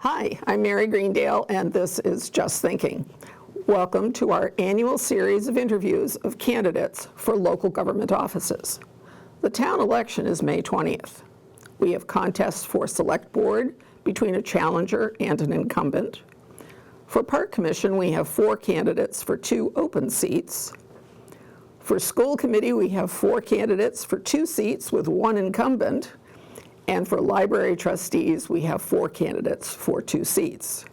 Hi, I'm Mary Greendale, and this is Just Thinking. Welcome to our annual series of interviews of candidates for local government offices. The town election is May 20th. We have contests for select board between a challenger and an incumbent. For park commission, we have 4 candidates for 2 open seats. For school committee, we have 4 candidates for 2 seats with 1 incumbent. And for library trustees, we have 4 candidates for 2 seats.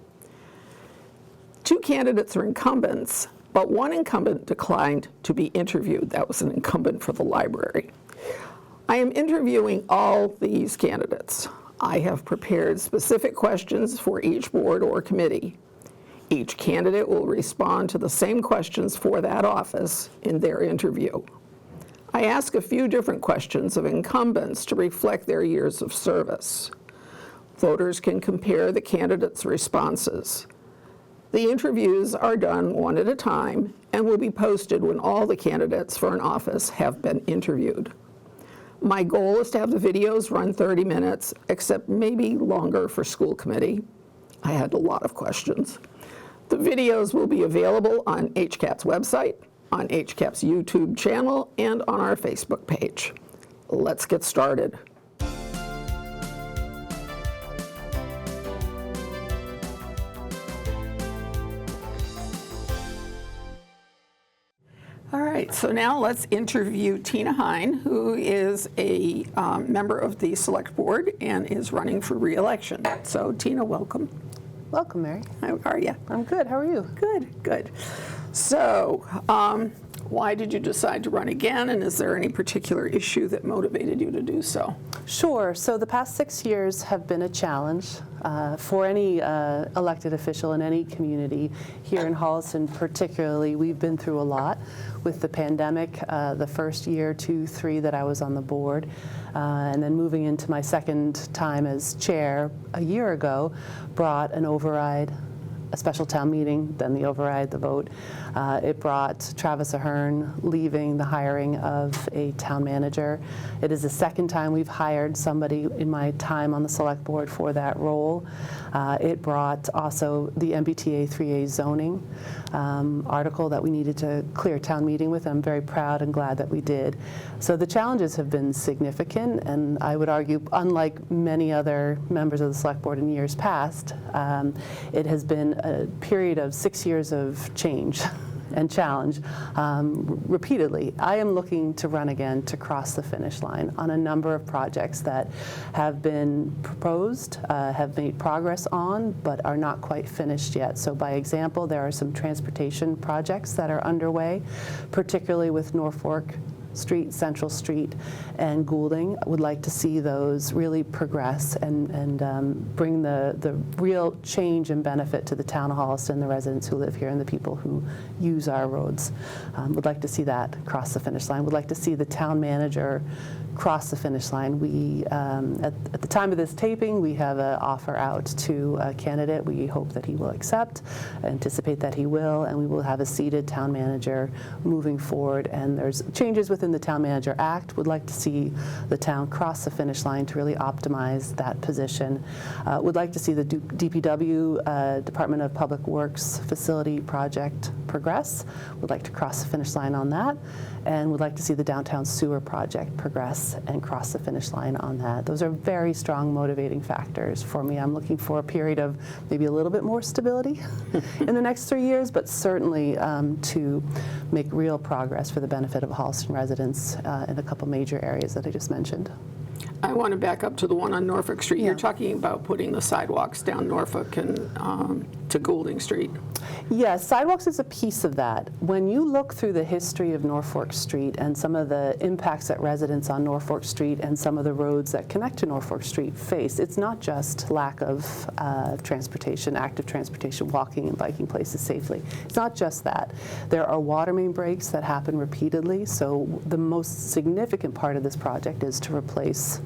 2 candidates are incumbents, but 1 incumbent declined to be interviewed. That was an incumbent for the library. I am interviewing all these candidates. I have prepared specific questions for each board or committee. Each candidate will respond to the same questions for that office in their interview. I ask a few different questions of incumbents to reflect their years of service. Voters can compare the candidates' responses. The interviews are done one at a time and will be posted when all the candidates for an office have been interviewed. My goal is to have the videos run 30 minutes, except maybe longer for school committee. I had a lot of questions. The videos will be available on HCAP's website, on HCAP's YouTube channel, and on our Facebook page. Let's get started. All right, so now let's interview Tina Hein, who is a member of the Select Board and is running for re-election. So Tina, welcome. Welcome, Mary. How are you? I'm good. How are you? Good, good. So, why did you decide to run again, and is there any particular issue that motivated you to do so? Sure. So the past 6 years have been a challenge for any elected official in any community. Here in Holliston particularly, we've been through a lot with the pandemic, the first year, 2, 3 that I was on the board, and then moving into my second time as chair a year ago, brought an override, a special town meeting, then the override, the vote. It brought Travis Ahern leaving, the hiring of a town manager. It is the second time we've hired somebody in my time on the select board for that role. It brought also the MBTA 3A zoning article that we needed to clear town meeting with. I'm very proud and glad that we did. So the challenges have been significant, and I would argue, unlike many other members of the select board in years past, it has been a period of 6 years of change and challenge repeatedly. I am looking to run again to cross the finish line on a number of projects that have been proposed, have made progress on, but are not quite finished yet. So by example, there are some transportation projects that are underway, particularly with Norfolk Street, Central Street, and Goulding. I would like to see those really progress and bring the real change and benefit to the town of Holliston, the residents who live here, and the people who use our roads. Would like to see that cross the finish line. Would like to see the town manager cross the finish line. We, at the time of this taping, we have an offer out to a candidate. We hope that he will accept, anticipate that he will, and we will have a seated town manager moving forward. And there's changes within the Town Manager Act. Would like to see the town cross the finish line to really optimize that position. Would like to see the DPW, Department of Public Works facility project progress. Would like to cross the finish line on that. And would like to see the downtown sewer project progress and cross the finish line on that. Those are very strong motivating factors for me. I'm looking for a period of maybe a little bit more stability in the next 3 years, but certainly to make real progress for the benefit of Holliston residents in a couple major areas that I just mentioned. I want to back up to the one on Norfolk Street. Yeah. You're talking about putting the sidewalks down Norfolk and to Goulding Street. Yes, sidewalks is a piece of that. When you look through the history of Norfolk Street and some of the impacts that residents on Norfolk Street and some of the roads that connect to Norfolk Street face, it's not just lack of transportation, active transportation, walking and biking places safely. It's not just that. There are water main breaks that happen repeatedly, so the most significant part of this project is to replace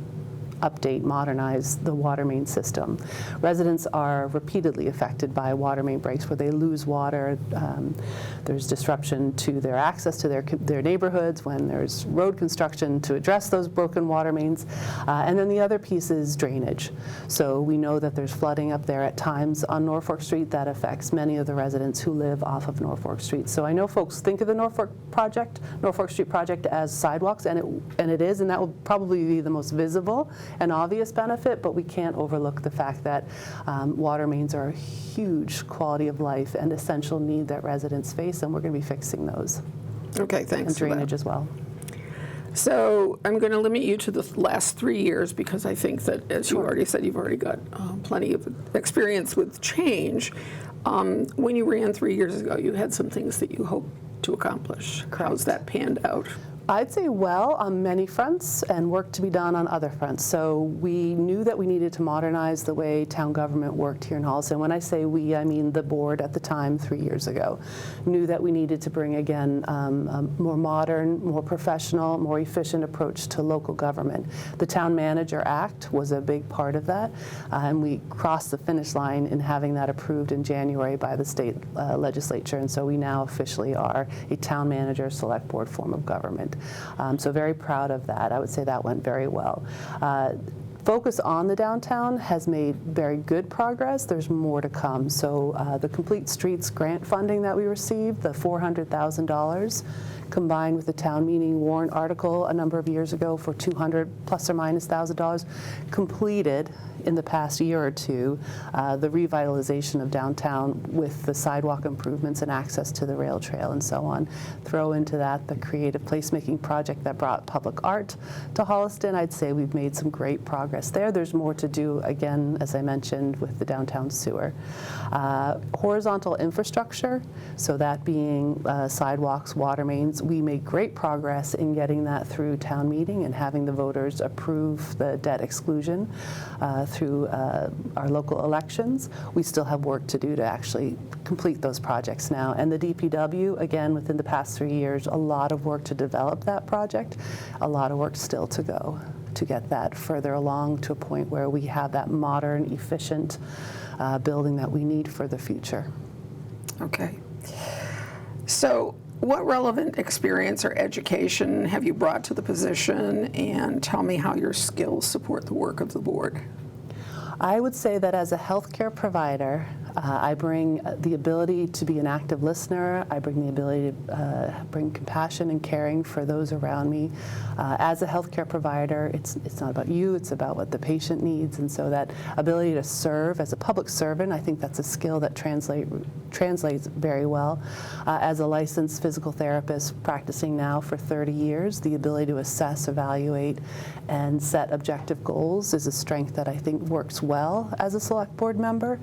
update, modernize the water main system. Residents are repeatedly affected by water main breaks where they lose water. There's disruption to their access to their neighborhoods when there's road construction to address those broken water mains. And then the other piece is drainage. So we know that there's flooding up there at times on Norfolk Street that affects many of the residents who live off of Norfolk Street. So I know folks think of the Norfolk Street project as sidewalks, and it is, and that will probably be the most visible and obvious benefit, but we can't overlook the fact that water mains are a huge quality of life and essential need that residents face, and we're going to be fixing those. Okay, thanks. And drainage as well. So I'm going to limit you to the last 3 years because I think that, as you already said, you've already got plenty of experience with change. When you ran 3 years ago, you had some things that you hoped to accomplish. Correct. How's that panned out? I'd say well on many fronts and work to be done on other fronts. So we knew that we needed to modernize the way town government worked here in Holliston. When I say we, I mean the board at the time 3 years ago. Knew that we needed to bring, again, a more modern, more professional, more efficient approach to local government. The Town Manager Act was a big part of that, and we crossed the finish line in having that approved in January by the state legislature, and so we now officially are a town manager select board form of government. So very proud of that. I would say that went very well. Focus on the downtown has made very good progress. There's more to come. So the Complete Streets grant funding that we received, the $400,000, combined with the town meeting warrant article a number of years ago for $200,000 plus or minus $1,000, completed in the past year or two the revitalization of downtown with the sidewalk improvements and access to the rail trail and so on. Throw into that the creative placemaking project that brought public art to Holliston. I'd say we've made some great progress there. There's more to do, again, as I mentioned, with the downtown sewer. Horizontal infrastructure, so that being sidewalks, water mains, we made great progress in getting that through town meeting and having the voters approve the debt exclusion through our local elections. We still have work to do to actually complete those projects now. And the DPW, again, within the past 3 years, a lot of work to develop that project, a lot of work still to go to get that further along to a point where we have that modern, efficient building that we need for the future. Okay. So what relevant experience or education have you brought to the position, and tell me how your skills support the work of the board? I would say that as a healthcare provider, I bring the ability to be an active listener. I bring the ability to bring compassion and caring for those around me. As a healthcare provider, it's not about you, it's about what the patient needs. And so that ability to serve as a public servant, I think that's a skill that translates very well. As a licensed physical therapist practicing now for 30 years, the ability to assess, evaluate, and set objective goals is a strength that I think works well as a select board member.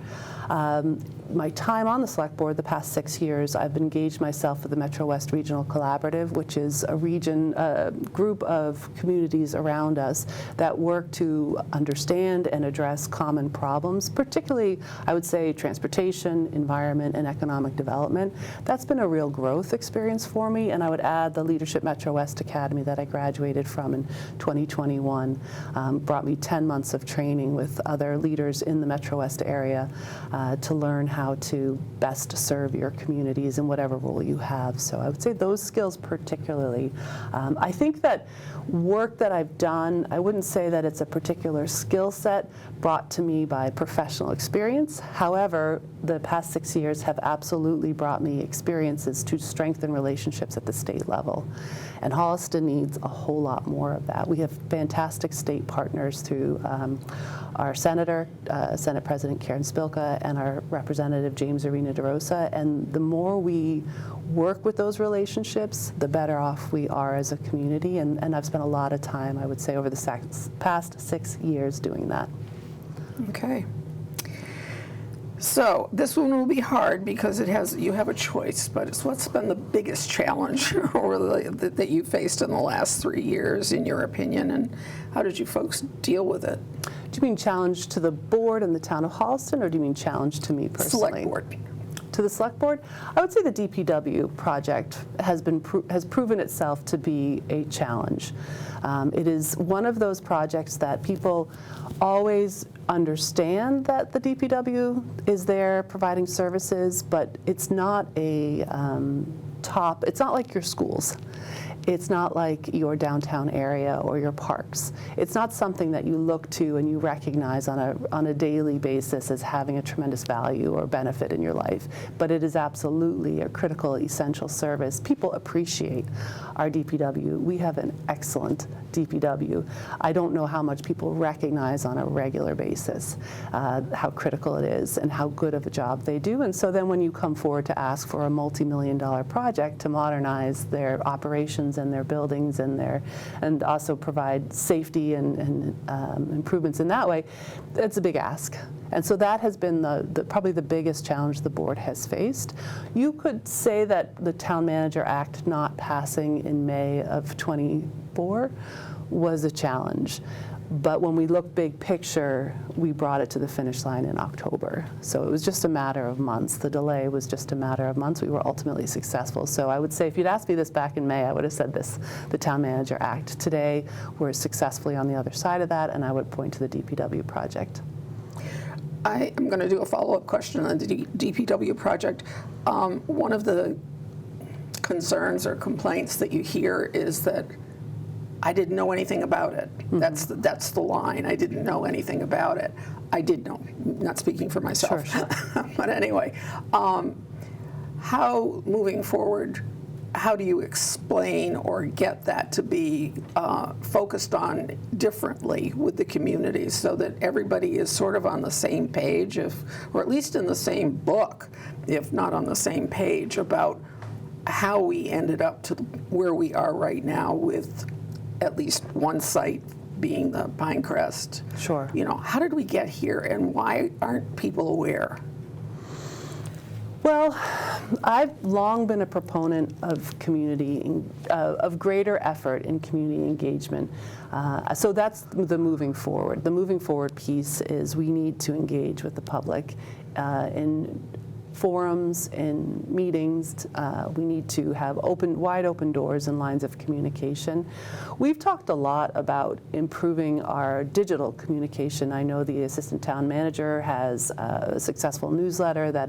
My time on the select board the past 6 years, I've engaged myself with the Metro West Regional Collaborative, which is a group of communities around us that work to understand and address common problems, particularly, I would say, transportation, environment, and economic development. That's been a real growth experience for me, and I would add the Leadership Metro West Academy that I graduated from in 2021 brought me 10 months of training with other leaders in the Metro West area to learn how to best serve your communities in whatever role you have. So I would say those skills particularly. I think that work that I've done, I wouldn't say that it's a particular skill set brought to me by professional experience. However, the past 6 years have absolutely brought me experiences to strengthen relationships at the state level. And Holliston needs a whole lot more of that. We have fantastic state partners through our Senator, Senate President Karen Spilka, and our Representative James Arena DeRosa. And the more we work with those relationships, the better off we are as a community. And I've spent a lot of time, I would say, over the past 6 years doing that. Okay. So this one will be hard because you have a choice, but what's been the biggest challenge that you faced in the last 3 years, in your opinion, and how did you folks deal with it? Do you mean challenge to the board and the town of Holliston, or do you mean challenge to me personally? Select board. to the Select Board, I would say the DPW project has proven itself to be a challenge. It is one of those projects that people always understand that the DPW is there providing services, but it's not a it's not like your schools. It's not like your downtown area or your parks. It's not something that you look to and you recognize on a daily basis as having a tremendous value or benefit in your life. But it is absolutely a critical, essential service. People appreciate our DPW. We have an excellent DPW. I don't know how much people recognize on a regular basis how critical it is and how good of a job they do. And so then when you come forward to ask for a multi-million-dollar project to modernize their operations and their buildings and also provide safety and improvements in that way, it's a big ask. And so that has been probably the biggest challenge the board has faced. You could say that the Town Manager Act not passing in May of '24 was a challenge. But when we look big picture, we brought it to the finish line in October. So it was just a matter of months. The delay was just a matter of months. We were ultimately successful. So I would say if you'd asked me this back in May, I would have said this, the Town Manager Act. Today, we're successfully on the other side of that, and I would point to the DPW project. I am going to do a follow-up question on the DPW project. One of the concerns or complaints that you hear is that I didn't know anything about it. Mm-hmm. That's the line. I didn't know anything about it. I did know, not speaking for myself. Sure. But anyway, how, moving forward, how do you explain or get that to be focused on differently with the community so that everybody is sort of on the same page, or at least in the same book, if not on the same page, about how we ended up to where we are right now with at least one site being the Pinecrest. Sure. You know, how did we get here, and why aren't people aware? Well, I've long been a proponent of of greater effort in community engagement. So that's the moving forward. The moving forward piece is we need to engage with the public in forums, in meetings. We need to have wide open doors and lines of communication. We've talked a lot about improving our digital communication. I know the Assistant Town Manager has a successful newsletter that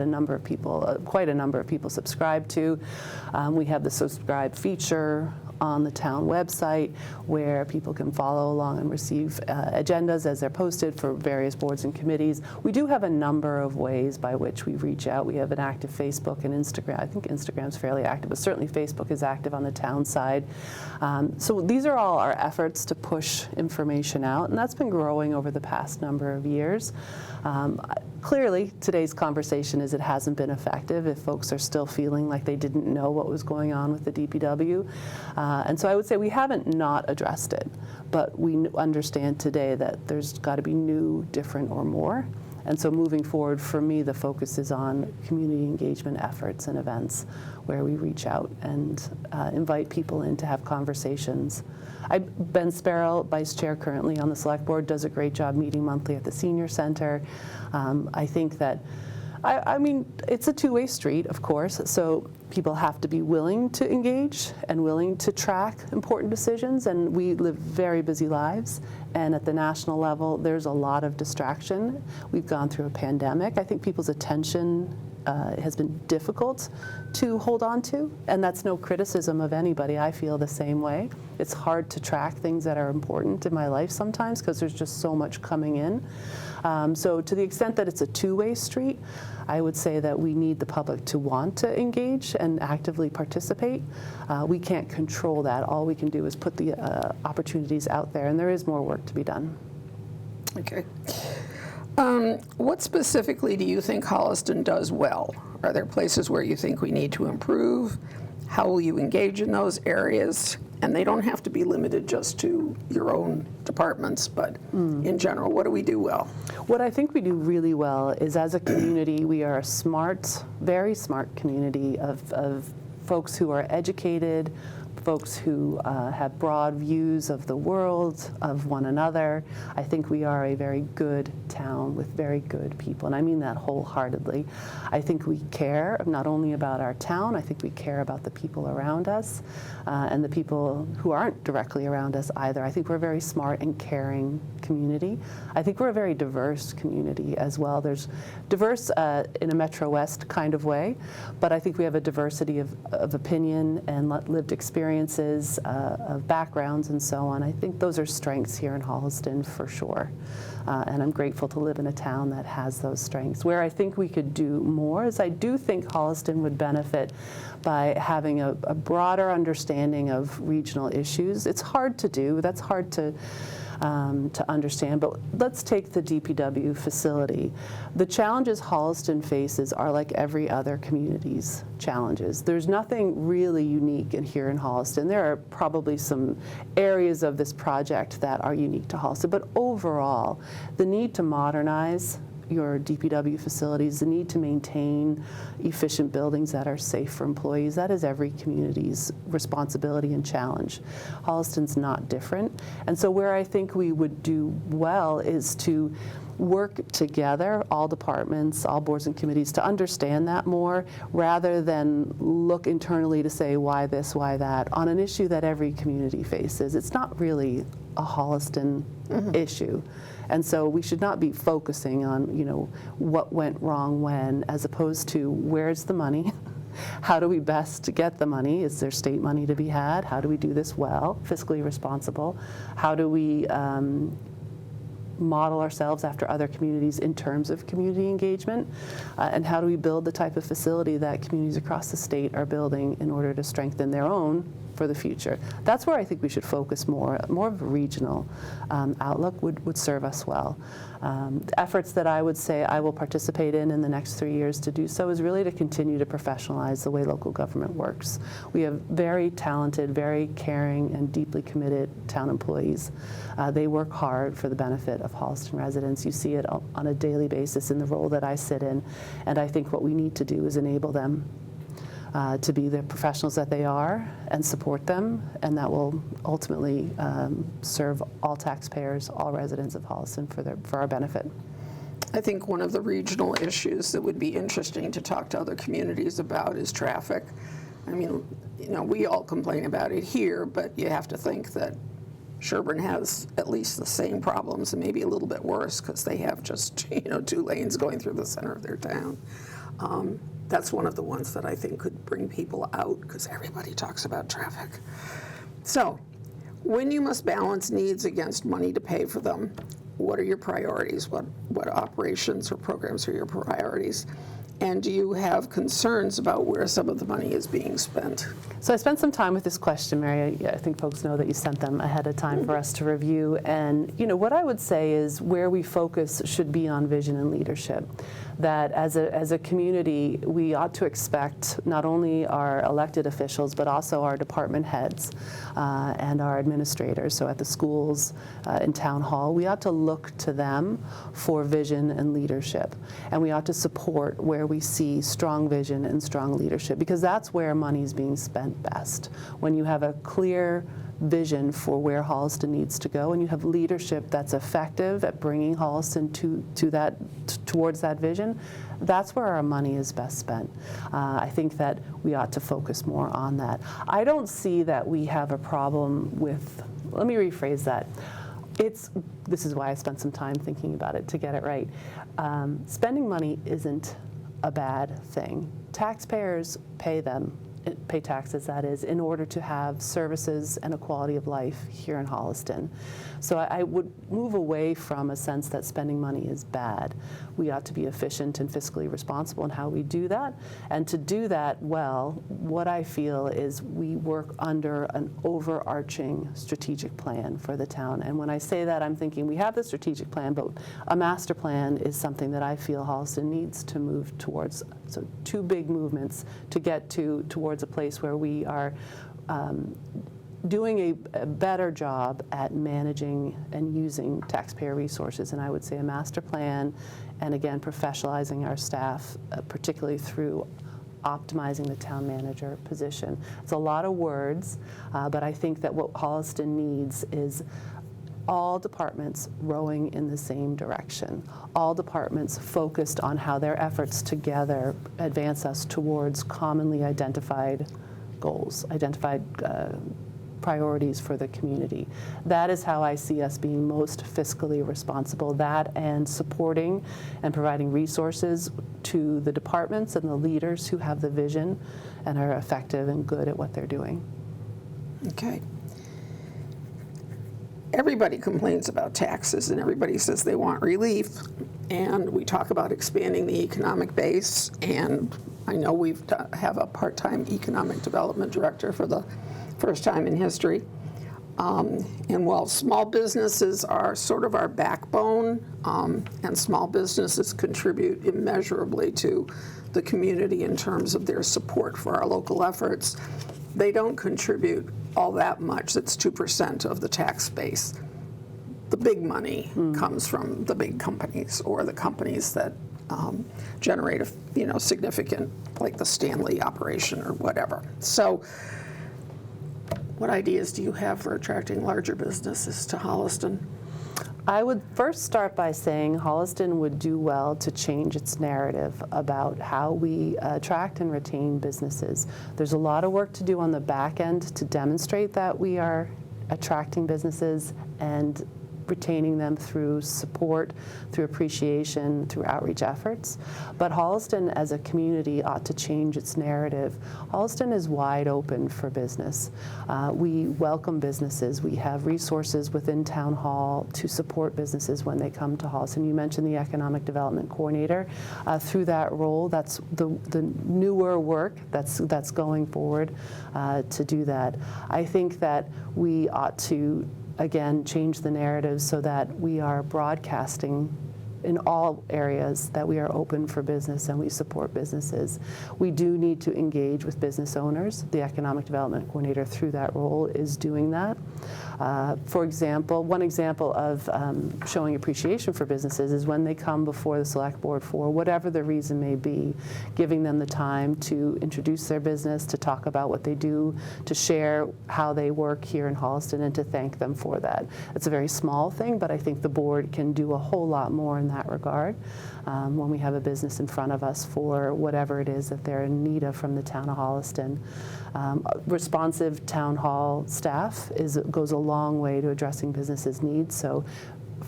quite a number of people subscribe to. We have the subscribe feature on the town website where people can follow along and receive agendas as they're posted for various boards and committees. We do have a number of ways by which we reach out. We have an active Facebook and Instagram. I think Instagram's fairly active, but certainly Facebook is active on the town side. So these are all our efforts to push information out, and that's been growing over the past number of years. Clearly, today's conversation is it hasn't been effective if folks are still feeling like they didn't know what was going on with the DPW. And so I would say we haven't not addressed it, but we understand today that there's got to be new, different, or more. And so moving forward, for me, the focus is on community engagement efforts and events where we reach out and invite people in to have conversations. Ben Sparrow, Vice Chair currently on the Select Board, does a great job meeting monthly at the Senior Center. I think that, I mean, it's a two-way street, of course, so people have to be willing to engage and willing to track important decisions, and we live very busy lives, and at the national level, there's a lot of distraction. We've gone through a pandemic. I think people's attention has been difficult to hold on to, and that's no criticism of anybody. I feel the same way. It's hard to track things that are important in my life sometimes because there's just so much coming in. So to the extent that it's a two-way street, I would say that we need the public to want to engage and actively participate. We can't control that. All we can do is put the opportunities out there, and there is more work to be done. Okay. What specifically do you think Holliston does well? Are there places where you think we need to improve? How will you engage in those areas? And they don't have to be limited just to your own departments, but in general, what do we do well? What I think we do really well is, as a community, we are a smart, very smart community of folks who are educated, folks who have broad views of the world, of one another. I think we are a very good town with very good people, and I mean that wholeheartedly. I think we care not only about our town, I think we care about the people around us and the people who aren't directly around us either. I think we're a very smart and caring community. I think we're a very diverse community as well. There's diverse in a Metro West kind of way, but I think we have a diversity of opinion and lived experiences, of backgrounds and so on. I think those are strengths here in Holliston for sure. And I'm grateful to live in a town that has those strengths. Where I think we could do more is I do think Holliston would benefit by having a broader understanding of regional issues. It's hard to do. That's hard to understand, but let's take the DPW facility. The challenges Holliston faces are like every other community's challenges. There's nothing really unique here in Holliston. There are probably some areas of this project that are unique to Holliston, but overall, the need to modernize your DPW facilities, the need to maintain efficient buildings that are safe for employees, that is every community's responsibility and challenge. Holliston's not different. And so where I think we would do well is to work together, all departments, all boards and committees, to understand that more rather than look internally to say why this, why that, on an issue that every community faces. It's not really a Holliston issue. And so we should not be focusing on, you know, what went wrong when, as opposed to where's the money? How do we best get the money? Is there state money to be had? How do we do this well, fiscally responsible? How do we model ourselves after other communities in terms of community engagement? And how do we build the type of facility that communities across the state are building in order to strengthen their own for the future? That's where I think we should focus more. More of a regional outlook would serve us well. Efforts that I would say I will participate in the next 3 years to do so is really to continue to professionalize the way local government works. We have very talented, very caring, and deeply committed town employees. They work hard for the benefit of Holliston residents. You see it on a daily basis in the role that I sit in, and I think what we need to do is enable them to be the professionals that they are and support them, and that will ultimately serve all taxpayers, all residents of Holliston for our benefit. I think one of the regional issues that would be interesting to talk to other communities about is traffic. I mean, you know, we all complain about it here, but you have to think that Sherburne has at least the same problems and maybe a little bit worse because they have just, you know, 2 lanes going through the center of their town. That's one of the ones that I think could bring people out because everybody talks about traffic. So, when you must balance needs against money to pay for them, what are your priorities? What operations or programs are your priorities? And do you have concerns about where some of the money is being spent? So I spent some time with this question, Mary. I think folks know that you sent them ahead of time for us to review. And you know, what I would say is where we focus should be on vision and leadership. That as a community, we ought to expect not only our elected officials, but also our department heads and our administrators, so at the schools, in town hall, we ought to look to them for vision and leadership. And we ought to support where we see strong vision and strong leadership, because that's where money is being spent best. When you have a clear vision for where Holliston needs to go, and you have leadership that's effective at bringing Holliston towards that vision, that's where our money is best spent. I think that we ought to focus more on that. I don't see that we have a problem with, let me rephrase that. This is why I spent some time thinking about it to get it right. Spending money isn't a bad thing. Taxpayers pay taxes, that is, in order to have services and a quality of life here in Holliston. So I would move away from a sense that spending money is bad. We ought to be efficient and fiscally responsible in how we do that. And to do that well, what I feel is we work under an overarching strategic plan for the town. And when I say that, I'm thinking we have the strategic plan, but a master plan is something that I feel Holliston needs to move towards. So 2 big movements to get towards a place where we are doing a better job at managing and using taxpayer resources. And I would say a master plan, and again, professionalizing our staff, particularly through optimizing the town manager position. It's a lot of words, but I think that what Holliston needs is all departments rowing in the same direction, all departments focused on how their efforts together advance us towards commonly identified goals, identified priorities for the community. That is how I see us being most fiscally responsible, that and supporting and providing resources to the departments and the leaders who have the vision and are effective and good at what they're doing. Okay. Everybody complains about taxes and everybody says they want relief, and we talk about expanding the economic base, and I know we have a part-time economic development director for the first time in history. And while small businesses are sort of our backbone, and small businesses contribute immeasurably to the community in terms of their support for our local efforts, they don't contribute all that much. That's 2% of the tax base. The big money comes from the big companies, or the companies that generate a significant, like the Stanley operation or whatever. So what ideas do you have for attracting larger businesses to Holliston? I would first start by saying Holliston would do well to change its narrative about how we attract and retain businesses. There's a lot of work to do on the back end to demonstrate that we are attracting businesses and retaining them through support, through appreciation, through outreach efforts. But Holliston as a community ought to change its narrative. Holliston is wide open for business. We welcome businesses. We have resources within Town Hall to support businesses when they come to Holliston. You mentioned the Economic Development Coordinator. Through that role, that's the newer work that's going forward to do that. I think that we ought to again, change the narrative so that we are broadcasting in all areas that we are open for business and we support businesses. We do need to engage with business owners. The Economic Development Coordinator through that role is doing that. For example, one example of showing appreciation for businesses is when they come before the Select Board for whatever the reason may be, giving them the time to introduce their business, to talk about what they do, to share how they work here in Holliston, and to thank them for that. It's a very small thing, but I think the board can do a whole lot more in that regard when we have a business in front of us for whatever it is that they're in need of from the town of Holliston. Responsive town hall staff goes a long way to addressing businesses' needs, so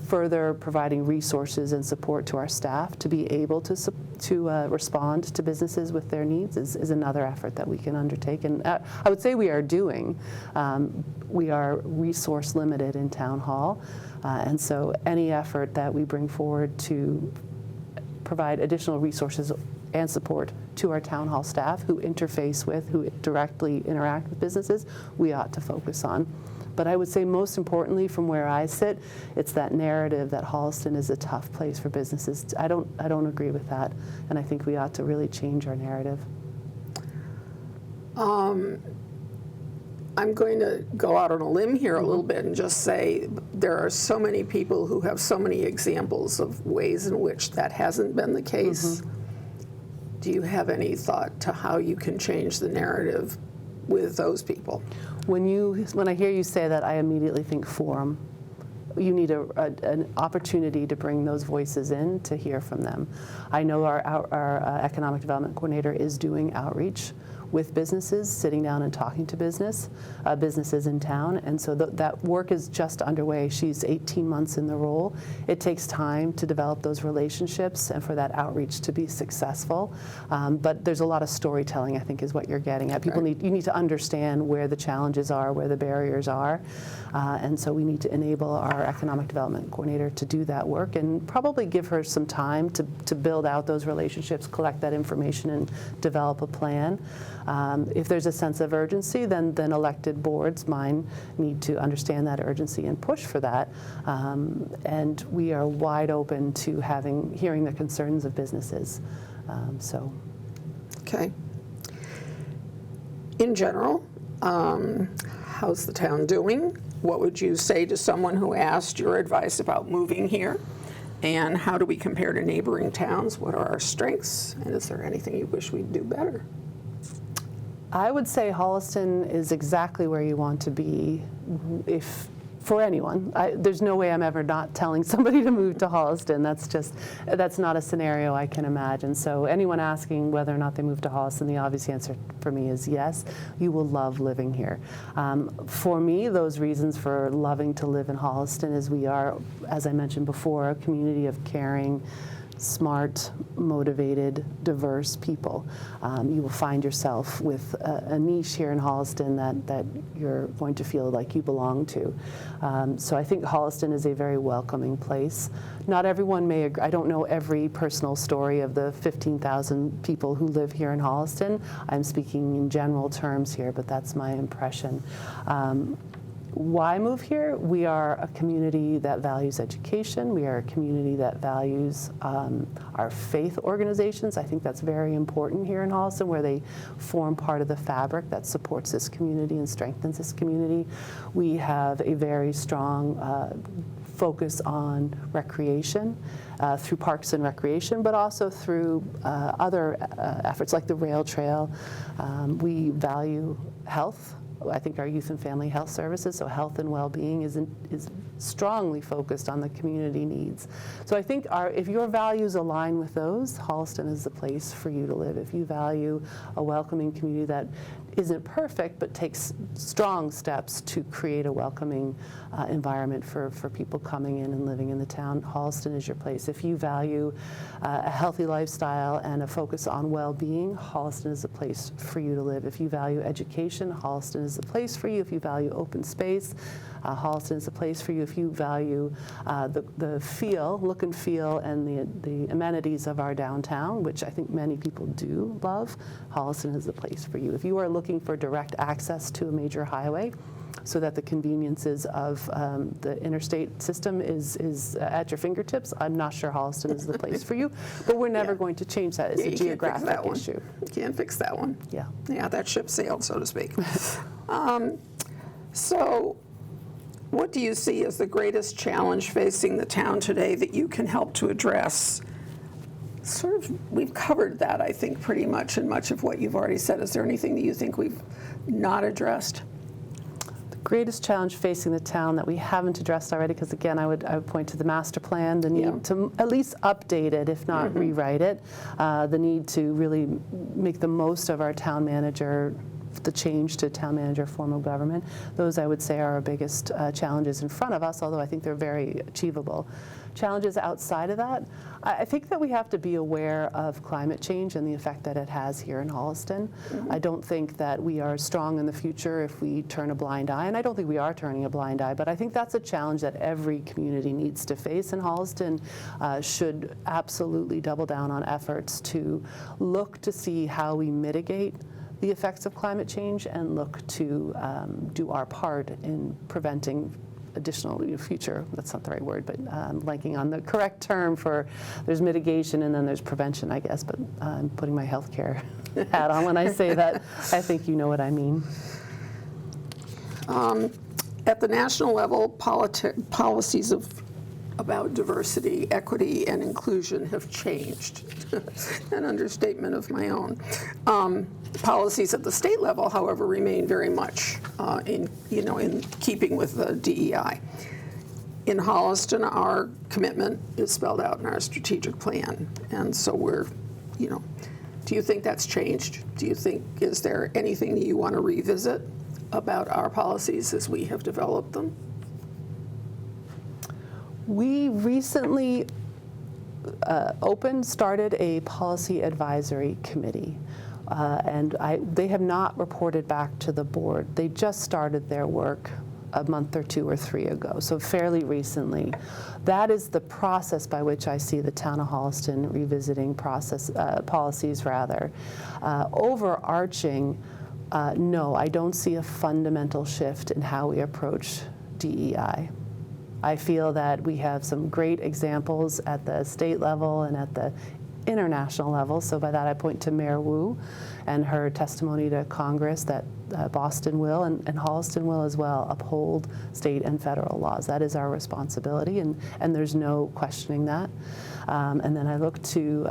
further providing resources and support to our staff to be able to respond to businesses with their needs is another effort that we can undertake. And I would say we are doing. We are resource limited in town hall, and so any effort that we bring forward to provide additional resources and support to our town hall staff who interface with, who directly interact with businesses, we ought to focus on. But I would say most importantly, from where I sit, it's that narrative that Holliston is a tough place for businesses. I don't agree with that, and I think we ought to really change our narrative. I'm going to go out on a limb here a little bit and just say there are so many people who have so many examples of ways in which that hasn't been the case. Do you have any thought to how you can change the narrative with those people? When I hear you say that, I immediately think forum. You need an opportunity to bring those voices in to hear from them. I know our Economic Development Coordinator is doing outreach with businesses, sitting down and talking to businesses in town, and so that work is just underway. She's 18 months in the role. It takes time to develop those relationships and for that outreach to be successful, but there's a lot of storytelling, I think, is what you're getting at. You need to understand where the challenges are, where the barriers are, and so we need to enable our Economic Development Coordinator to do that work and probably give her some time to build out those relationships, collect that information, and develop a plan. If there's a sense of urgency, then elected boards, mine, need to understand that urgency and push for that. And we are wide open to hearing the concerns of businesses. Okay. In general, how's the town doing? What would you say to someone who asked your advice about moving here? And how do we compare to neighboring towns? What are our strengths? And is there anything you wish we'd do better? I would say Holliston is exactly where you want to be if for anyone. There's no way I'm ever not telling somebody to move to Holliston. That's not a scenario I can imagine. So anyone asking whether or not they move to Holliston, the obvious answer for me is yes. You will love living here. For me, those reasons for loving to live in Holliston is we are, as I mentioned before, a community of caring, smart, motivated, diverse people. You will find yourself with a niche here in Holliston that you're going to feel like you belong to. So I think Holliston is a very welcoming place. Not everyone may agree. I don't know every personal story of the 15,000 people who live here in Holliston. I'm speaking in general terms here, but that's my impression. Why move here? We are a community that values education. We are a community that values our faith organizations. I think that's very important here in Holliston, where they form part of the fabric that supports this community and strengthens this community. We have a very strong focus on recreation through Parks and Recreation, but also through other efforts like the rail trail. We value health. I think our youth and family health services, so health and well-being is strongly focused on the community needs. So I think if your values align with those, Holliston is the place for you to live. If you value a welcoming community that isn't perfect but takes strong steps to create a welcoming environment for people coming in and living in the town, Holliston is your place. If you value a healthy lifestyle and a focus on well-being, Holliston is the place for you to live. If you value education, Holliston is the place for you. If you value open space, Holliston is the place for you. If you value the look and feel, and the amenities of our downtown, which I think many people do love, Holliston is the place for you. If you are looking for direct access to a major highway, so that the conveniences of the interstate system is at your fingertips, I'm not sure Holliston is the place for you, but we're never going to change that. It's a geographic issue. You can't fix that one. Yeah. Yeah, that ship sailed, so to speak. So what do you see as the greatest challenge facing the town today that you can help to address? We've covered that, I think, pretty much in much of what you've already said. Is there anything that you think we've not addressed? Greatest challenge facing the town that we haven't addressed already, because again, I would point to the master plan, the need to at least update it, if not rewrite it, the need to really make the most of our town manager, the change to town manager form of government. Those, I would say, are our biggest challenges in front of us, although I think they're very achievable. Challenges outside of that, I think that we have to be aware of climate change and the effect that it has here in Holliston. I don't think that we are strong in the future if we turn a blind eye, and I don't think we are turning a blind eye, but I think that's a challenge that every community needs to face, and Holliston should absolutely double down on efforts to look to see how we mitigate the effects of climate change and look to do our part in preventing additional future, that's not the right word, but blanking on the correct term for, there's mitigation and then there's prevention, I guess, but I'm putting my healthcare hat on when I say that. I think you know what I mean. At the national level, policies about diversity, equity, and inclusion have changed. An understatement of my own. Policies at the state level, however, remain very much in keeping with the DEI. In Holliston, our commitment is spelled out in our strategic plan, and so we're, do you think that's changed? Is there anything that you want to revisit about our policies as we have developed them? We recently started a policy advisory committee, and they have not reported back to the board. They just started their work a month or 2 or 3 ago, so fairly recently. That is the process by which I see the town of Holliston revisiting policies rather. Overarching, no, I don't see a fundamental shift in how we approach DEI. I feel that we have some great examples at the state level and at the international level. So by that I point to Mayor Wu and her testimony to Congress that Boston will and Holliston will as well uphold state and federal laws. That is our responsibility, and there's no questioning that. And then I look to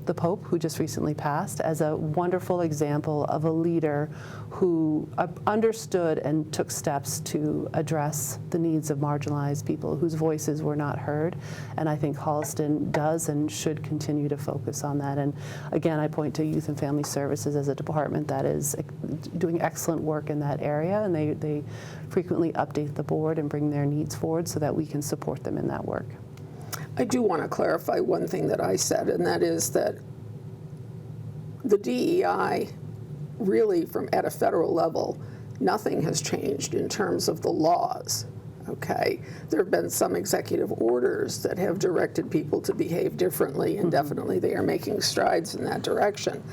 the Pope, who just recently passed, as a wonderful example of a leader who understood and took steps to address the needs of marginalized people whose voices were not heard. And I think Holliston does and should continue to focus on that. And again, I point to Youth and Family Services as a department that is doing excellent work in that area, and they frequently update the board and bring their needs forward so that we can support them in that work. I do want to clarify one thing that I said, and that is that the DEI, really from at a federal level, nothing has changed in terms of the laws, okay? There have been some executive orders that have directed people to behave differently, and definitely they are making strides in that direction.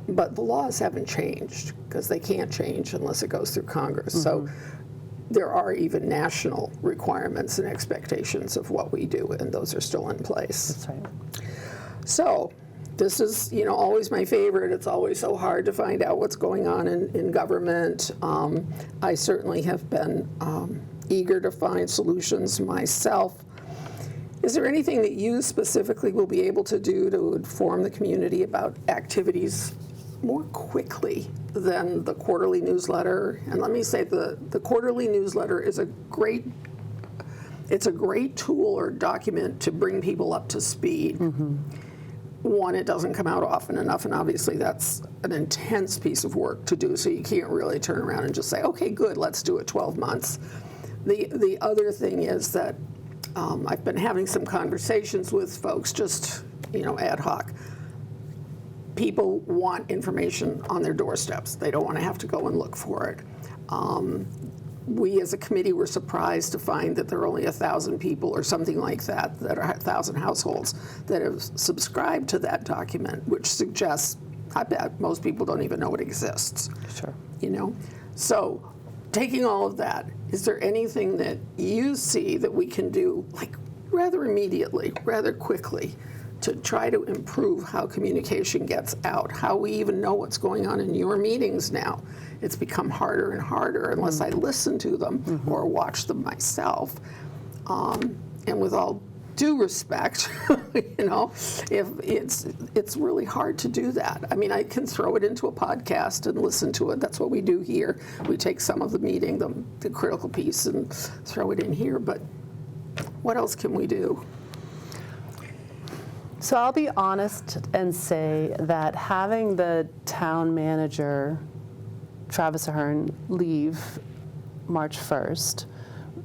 But the laws haven't changed, because they can't change unless it goes through Congress. So there are even national requirements and expectations of what we do, and those are still in place. That's right. So this is, always my favorite. It's always so hard to find out what's going on in government. I certainly have been eager to find solutions myself. Is there anything that you specifically will be able to do to inform the community about activities more quickly than the quarterly newsletter? And let me say the quarterly newsletter is a great tool or document to bring people up to speed. One, it doesn't come out often enough, and obviously that's an intense piece of work to do, so you can't really turn around and just say, okay, good, let's do it 12 months. The other thing is that I've been having some conversations with folks, just ad hoc. People want information on their doorsteps. They don't want to have to go and look for it. We as a committee were surprised to find that there are only 1,000 people or something like that, that are 1,000 households that have subscribed to that document, which suggests, I bet most people don't even know it exists. Sure. So taking all of that, is there anything that you see that we can do, like rather immediately, rather quickly, to try to improve how communication gets out, how we even know what's going on in your meetings now? It's become harder and harder unless I listen to them or watch them myself. And with all due respect, if it's really hard to do that. I mean, I can throw it into a podcast and listen to it. That's what we do here. We take some of the meeting, the critical piece, and throw it in here. But what else can we do? So I'll be honest and say that having the town manager, Travis Ahern, leave March 1st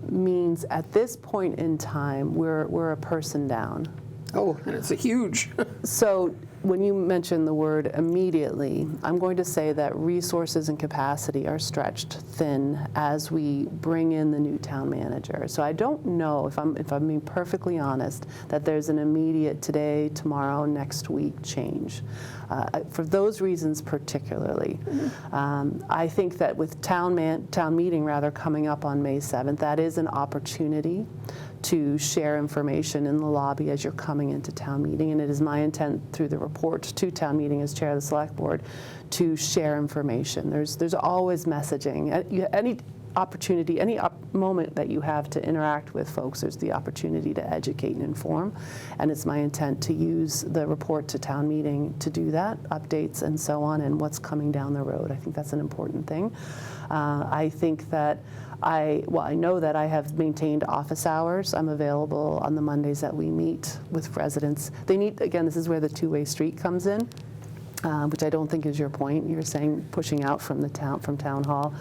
means at this point in time we're a person down. Oh, and it's a huge. So when you mention the word immediately, I'm going to say that resources and capacity are stretched thin as we bring in the new town manager. So I don't know, if I'm being perfectly honest, that there's an immediate today, tomorrow, next week change. For those reasons particularly. I think that with town meeting coming up on May 7th, that is an opportunity to share information in the lobby as you're coming into town meeting, and it is my intent through the report to town meeting as chair of the select board to share information. There's always messaging. Any opportunity, any moment that you have to interact with folks, there's the opportunity to educate and inform, and it's my intent to use the report to town meeting to do that, updates and so on, and what's coming down the road. I think that's an important thing. I think that I know that I have maintained office hours. I'm available on the Mondays that we meet with residents. They need, again, this is where the two-way street comes in, which I don't think is your point. You're saying pushing out from town hall.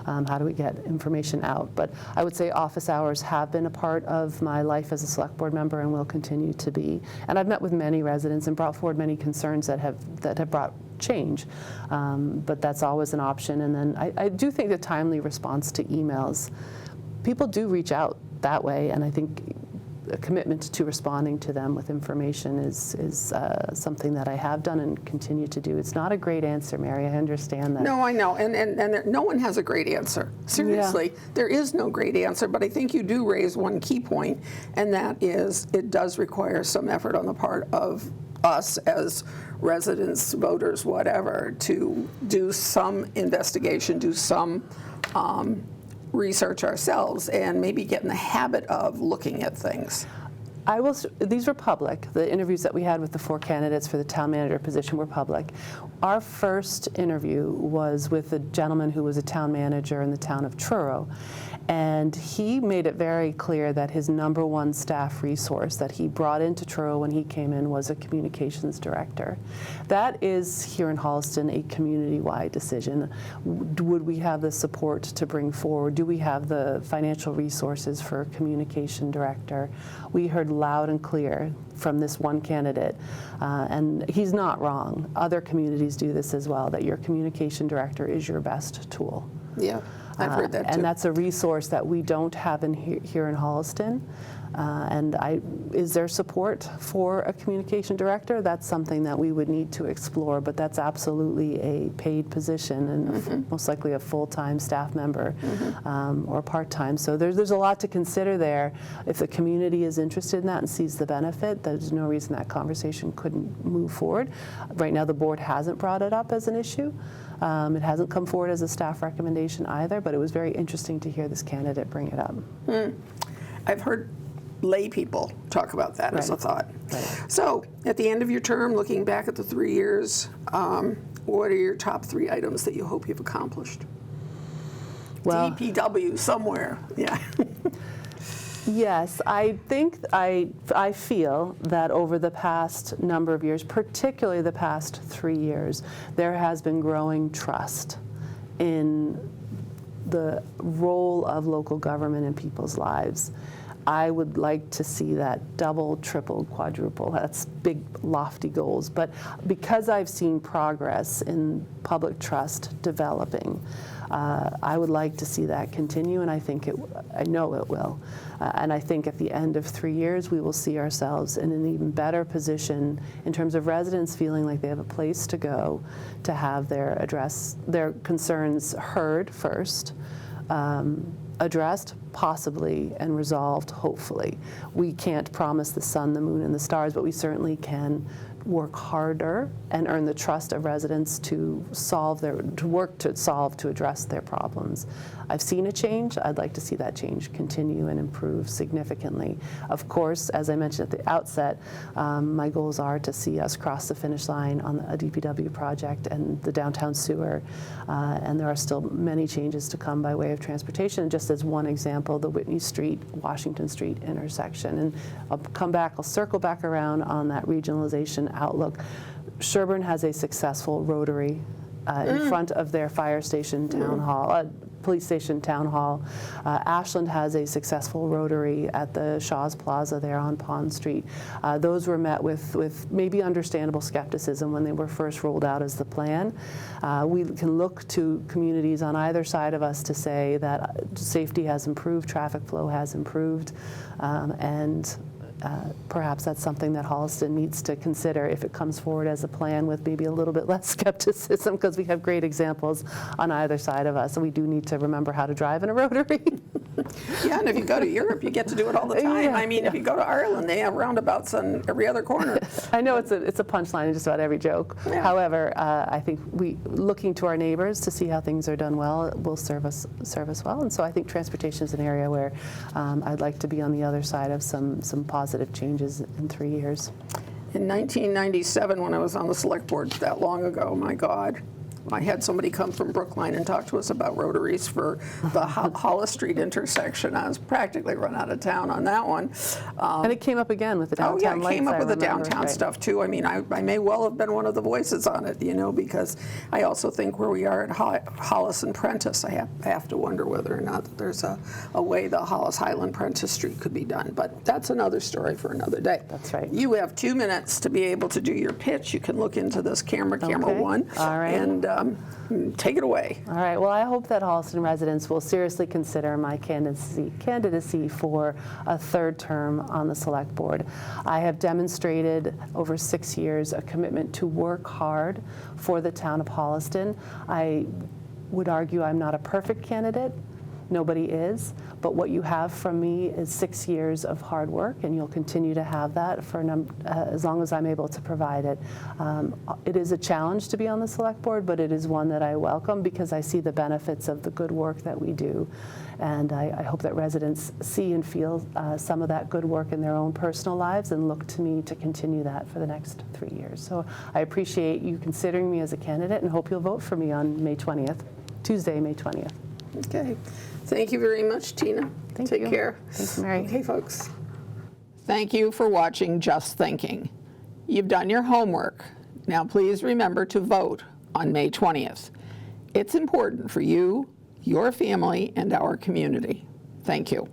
How do we get information out? But I would say office hours have been a part of my life as a select board member and will continue to be. And I've met with many residents and brought forward many concerns that have brought change. But that's always an option. And then I do think the timely response to emails, people do reach out that way, and I think a commitment to responding to them with information is something that I have done and continue to do. It's not a great answer, Mary. I understand that. No, I know, and no one has a great answer. Seriously, there is no great answer, but I think you do raise one key point, and that is it does require some effort on the part of us as residents, voters, whatever, to do some investigation, do some research ourselves, and maybe get in the habit of looking at things. These were public. The interviews that we had with the 4 candidates for the town manager position were public. Our first interview was with a gentleman who was a town manager in the town of Truro. And he made it very clear that his #1 staff resource that he brought into Truro when he came in was a communications director. That is, here in Holliston, a community-wide decision. Would we have the support to bring forward? Do we have the financial resources for a communication director? We heard loud and clear from this one candidate, and he's not wrong. Other communities do this as well, that your communication director is your best tool. Yeah. I've heard that too. And that's a resource that we don't have here in Holliston. Is there support for a communication director? That's something that we would need to explore, but that's absolutely a paid position and most likely a full-time staff member or part-time. So there's a lot to consider there. If the community is interested in that and sees the benefit, there's no reason that conversation couldn't move forward. Right now, the board hasn't brought it up as an issue. It hasn't come forward as a staff recommendation either, but it was very interesting to hear this candidate bring it up. I've heard lay people talk about that as a thought. Right. So, at the end of your term, looking back at the 3 years, what are your top 3 items that you hope you've accomplished? Well, DPW somewhere, yeah. Yes, I think I feel that over the past number of years, particularly the past 3 years, there has been growing trust in the role of local government in people's lives. I would like to see that double, triple, quadruple. That's big, lofty goals. But because I've seen progress in public trust developing, I would like to see that continue, and I know it will. And I think at the end of 3 years, we will see ourselves in an even better position in terms of residents feeling like they have a place to go to have their concerns heard first, addressed, possibly, and resolved, hopefully. We can't promise the sun, the moon, and the stars, but we certainly can work harder and earn the trust of residents to address their problems. I've seen a change. I'd like to see that change continue and improve significantly. Of course, as I mentioned at the outset, my goals are to see us cross the finish line on a DPW project and the downtown sewer, and there are still many changes to come by way of transportation. Just as one example, the Whitney Street, Washington Street intersection. And I'll circle back around on that regionalization outlook. Sherburne has a successful rotary in front of their fire station town hall, police station town hall. Ashland has a successful rotary at the Shaw's Plaza there on Pond Street. Those were met with maybe understandable skepticism when they were first rolled out as the plan. We can look to communities on either side of us to say that safety has improved, traffic flow has improved, and perhaps that's something that Holliston needs to consider if it comes forward as a plan with maybe a little bit less skepticism, because we have great examples on either side of us. So we do need to remember how to drive in a rotary. Yeah, and if you go to Europe, you get to do it all the time. Yeah, I mean, if you go to Ireland, they have roundabouts on every other corner. I know it's a punchline in just about every joke. Yeah. However, I think looking to our neighbors to see how things are done well will serve us well. And so I think transportation is an area where I'd like to be on the other side of some positive changes in 3 years. In 1997, when I was on the select board that long ago, my God, I had somebody come from Brookline and talk to us about rotaries for the Hollis Street intersection. I was practically run out of town on that one. And it came up again with the downtown lights. Oh yeah, it came up with the downtown right. stuff too. I mean, I may well have been one of the voices on it, because I also think where we are at Hollis and Prentice, I have to wonder whether or not there's a way the Hollis Highland Prentice Street could be done. But that's another story for another day. That's right. You have 2 minutes to be able to do your pitch. You can look into this camera one. All right. And take it away. All right. Well, I hope that Holliston residents will seriously consider my candidacy for a 3rd term on the select board. I have demonstrated over 6 years a commitment to work hard for the town of Holliston. I would argue I'm not a perfect candidate, Nobody is. But what you have from me is 6 years of hard work, and you'll continue to have that for as long as I'm able to provide it. It is a challenge to be on the select board, but it is one that I welcome because I see the benefits of the good work that we do. And I hope that residents see and feel some of that good work in their own personal lives and look to me to continue that for the next 3 years. So I appreciate you considering me as a candidate and hope you'll vote for me on May 20th, Tuesday, May 20th. Okay. Thank you very much, Tina. Take care. Thanks, Mary. Okay, folks. Thank you for watching Just Thinking. You've done your homework. Now please remember to vote on May 20th. It's important for you, your family, and our community. Thank you.